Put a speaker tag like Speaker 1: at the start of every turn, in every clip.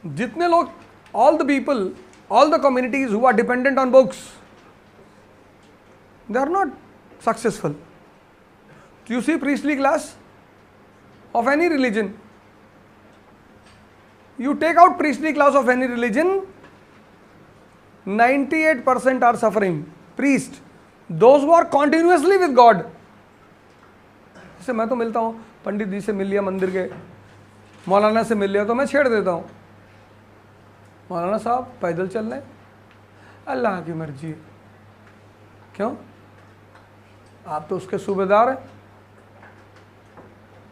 Speaker 1: जितने लोग, all the people, all the communities who are dependent on books, they are not successful. You see priestly class of any religion, you take out priestly class of any religion, 98% are suffering. Priest, those who are continuously with God. जैसे मैं तो मिलता हूँ, पंडित जी से मिल लिया मंदिर के, मौलाना से मिल लिया तो मैं छेड़ देता हूँ, मौलाना साहब पैदल चल रहे, अल्लाह की मर्जी है। क्यों? आप तो उसके सूबेदार हैं,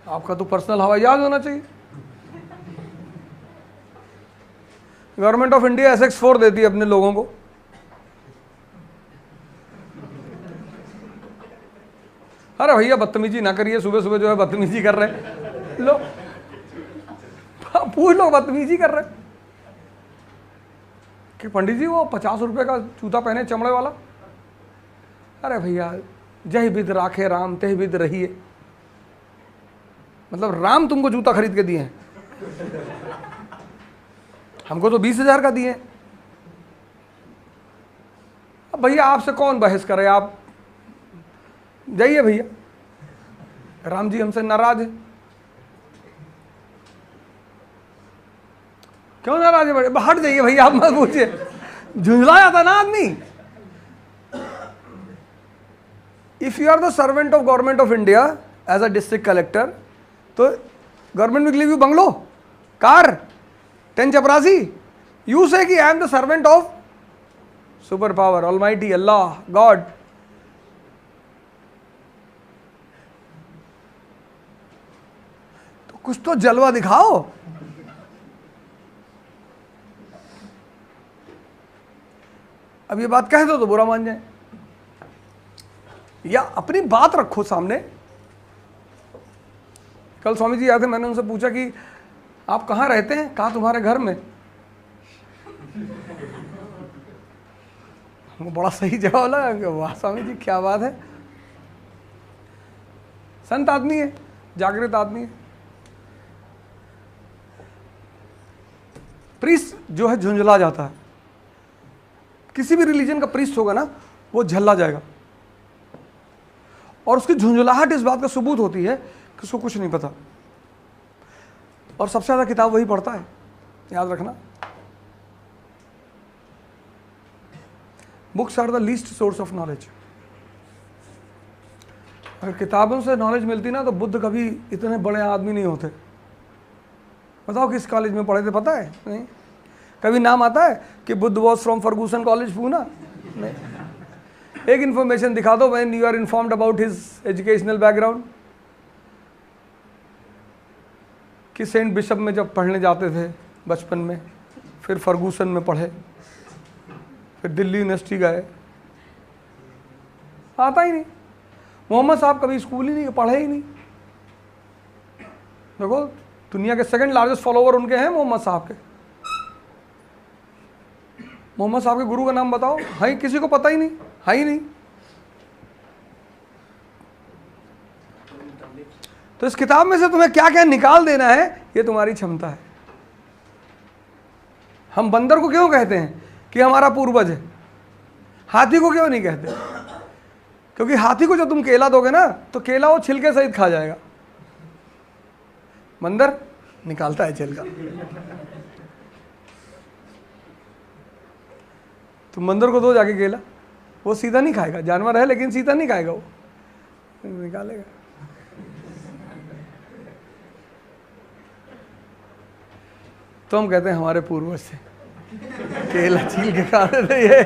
Speaker 1: आपका तो पर्सनल हवाई जहाज होना चाहिए। गवर्नमेंट ऑफ इंडिया SX4 देती है अपने लोगों को, अरे भैया बदतमीजी ना करिए, सुबह सुबह जो है बदतमीजी कर रहे हैं लो, पूछ लो बदतमीजी कर रहे हैं कि पंडित जी वो 50 रुपए का जूता पहने चमड़े वाला। अरे भैया जय विध राखे राम तह विध रहिए, मतलब राम तुमको जूता खरीद के दिए हैं, हमको तो 20,000 का दिए। अब भैया आपसे कौन बहस करे, आप जाइए भैया, राम जी हमसे नाराज है। क्यों नाराज है? बड़े हट जाइए भैया, आप मत पूछिए, झुंझला जाता ना आदमी। If you are the servant of government of India as a district collector, तो government will give you bungalow, car, 10 चपरासी। यू से कि I am the servant of super power almighty Allah God. तो कुछ तो जलवा दिखाओ। अब ये बात कह दो तो बुरा मान जाए, या अपनी बात रखो सामने। कल स्वामी जी आए थे, मैंने उनसे पूछा कि आप कहाँ रहते हैं? कहा तुम्हारे घर में। वो बड़ा सही जवाब लगा कि वाह स्वामी जी क्या बात है, संत आदमी है, जागृत आदमी है। प्रीस्ट जो है झुंझला जाता है, किसी भी रिलीजन का प्रीस्ट होगा ना वो झल्ला जाएगा, और उसकी झुंझलाहट इस बात का सबूत होती है कि उसको कुछ नहीं पता, और सबसे ज़्यादा किताब वही पढ़ता है, याद रखना। Books are the least source of knowledge. अगर किताबों से नॉलेज मिलती ना तो बुद्ध कभी इतने बड़े आदमी नहीं होते। बताओ किस कॉलेज में पढ़े थे, पता है? नहीं। कभी नाम आता है कि Buddha was from Fergusson college Poona? नहीं। एक इंफॉर्मेशन दिखा दो when you are informed about his educational background, कि सेंट बिशप में जब पढ़ने जाते थे बचपन में, फिर फर्गूसन में पढ़े, फिर दिल्ली यूनिवर्सिटी गए, आता ही नहीं। मोहम्मद साहब कभी स्कूल ही नहीं पढ़े ही नहीं। देखो दुनिया के सेकंड लार्जेस्ट फॉलोवर उनके हैं मोहम्मद साहब के। मोहम्मद साहब के गुरु का नाम बताओ, है किसी को पता ही नहीं, है ही नहीं। तो इस किताब में से तुम्हें क्या क्या निकाल देना है ये तुम्हारी क्षमता है। हम बंदर को क्यों कहते हैं कि हमारा पूर्वज है, हाथी को क्यों नहीं कहते? क्योंकि हाथी को जब तुम केला दोगे ना तो केला वो छिलके सहित खा जाएगा, बंदर निकालता है छिलका। तुम बंदर को दो जाके केला, वो सीधा नहीं खाएगा, जानवर है लेकिन सीधा नहीं खाएगा, वो निकालेगा। तो हम कहते हैं हमारे पूर्वज से केला छील के खाते थे ये।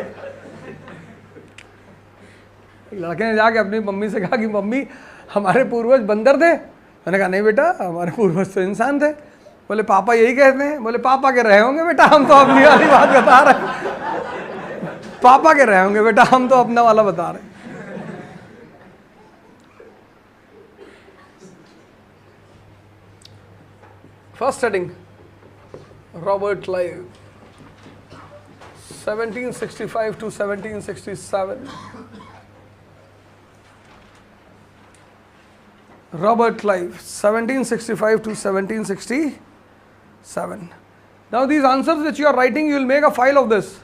Speaker 1: लड़के ने जाके अपनी मम्मी से कहा कि मम्मी हमारे पूर्वज बंदर थे। मैंने कहा नहीं बेटा, हमारे पूर्वज तो इंसान थे। बोले पापा यही कहते हैं। बोले पापा के रहे होंगे बेटा, हम तो अपनी वाली बात बता रहे हैं। पापा के रहे होंगे बेटा, हम तो अपना वाला बता रहे हैं। First heading, Robert Clive 1765 to 1767। Robert Clive 1765 to 1767। Now these answers which you are writing, you will make a file of this.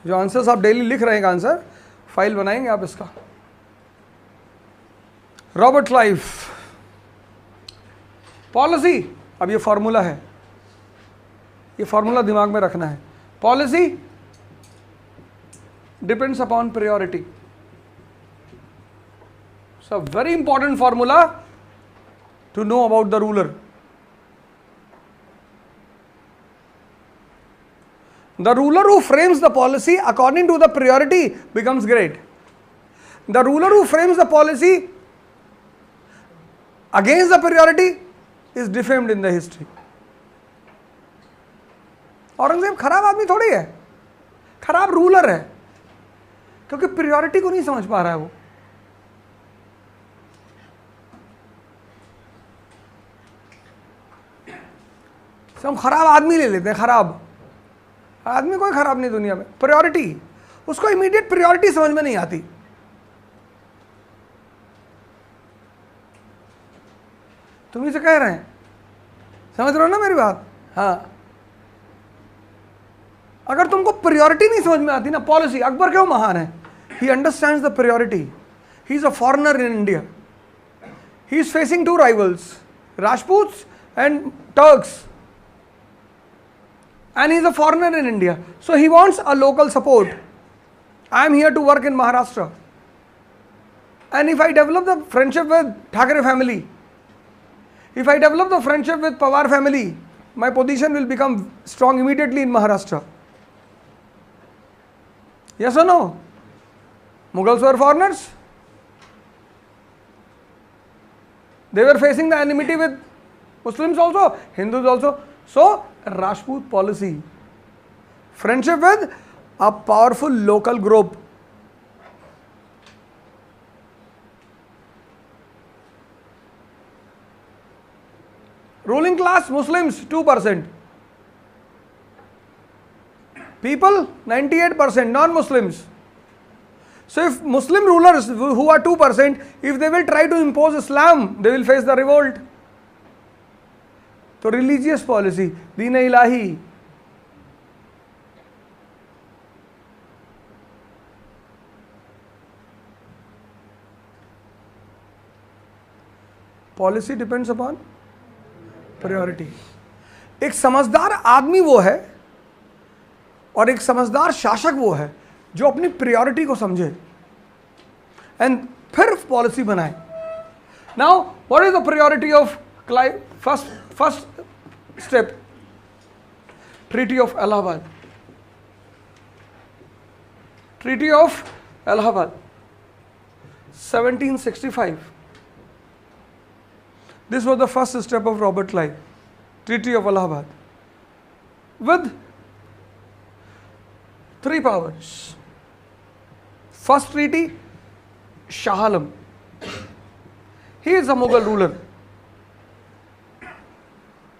Speaker 1: जो आंसर्स आप डेली लिख रहे हैं आंसर, फाइल बनाएंगे आप इसका. रॉबर्ट क्लाइव पॉलिसी, अब ये फॉर्मूला है, ये फॉर्मूला दिमाग में रखना है. Policy depends upon priority. So very important formula to know about the ruler. The ruler who frames the policy according to the priority becomes great. The ruler who frames the policy against the priority is defamed in the history. Aurangzeb खराब आदमी थोड़ी है, खराब ruler है, क्योंकि priority को नहीं समझ पा रहा है वो. हम खराब आदमी ले लेते हैं. खराब आदमी कोई खराब नहीं दुनिया में, प्रायोरिटी, उसको इमीडिएट प्रायोरिटी समझ में नहीं आती. तुम इसे कह रहे हैं, समझ रहे हो ना मेरी बात. हाँ, अगर तुमको प्रायोरिटी नहीं समझ में आती ना, पॉलिसी. अकबर क्यों महान है? He understands the priority. He is a foreigner in India. He is facing two rivals, Rajputs and Turks. And he is a foreigner in India, so he wants a local support. I am here to work in Maharashtra, and if I develop the friendship with Thackeray family, if I develop the friendship with Pawar family, my position will become strong immediately in Maharashtra. Yes or no? Mughals were foreigners. They were facing the enmity with Muslims also, Hindus also. So Rajput policy, friendship with a powerful local group. Ruling class Muslims 2%. People 98% non-Muslims. So if Muslim rulers who are 2%, if they will try to impose Islam, they will face the revolt. तो religious policy, Din Ilahi. Policy depends upon priority. एक समझदार आदमी वो है और एक समझदार शासक वो है जो अपनी प्रायोरिटी को समझे एंड फिर पॉलिसी बनाए. Now what is the priority of Clive? First step, Treaty of Allahabad. Treaty of Allahabad, 1765. This was the first step of Robert Clive. Treaty of Allahabad, with 3 powers. First treaty, Shah Alam. He is a Mughal ruler.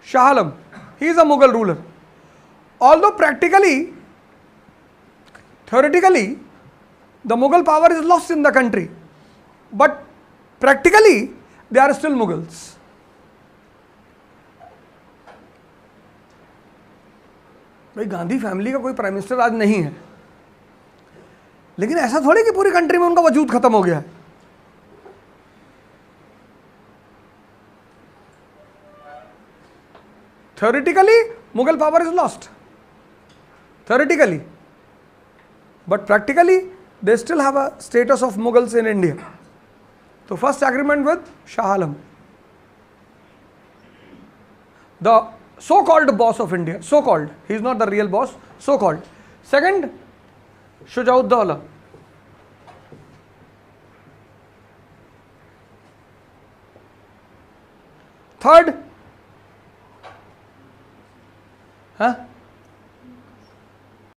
Speaker 1: Shah Alam, he is a Mughal ruler. Although practically, theoretically, the Mughal power is lost in the country, but practically, they are still Mughals. भाई Gandhi family का कोई prime minister आज नहीं है, लेकिन ऐसा थोड़ी कि पूरी कंट्री में उनका वजूद खत्म हो गया है. Theoretically, Mughal power is lost. Theoretically. But practically, they still have a status of Mughals in India. So first agreement with Shah Alam, the so-called boss of India. So-called. He is not the real boss. So-called. Second, Shujauddaulah. Third,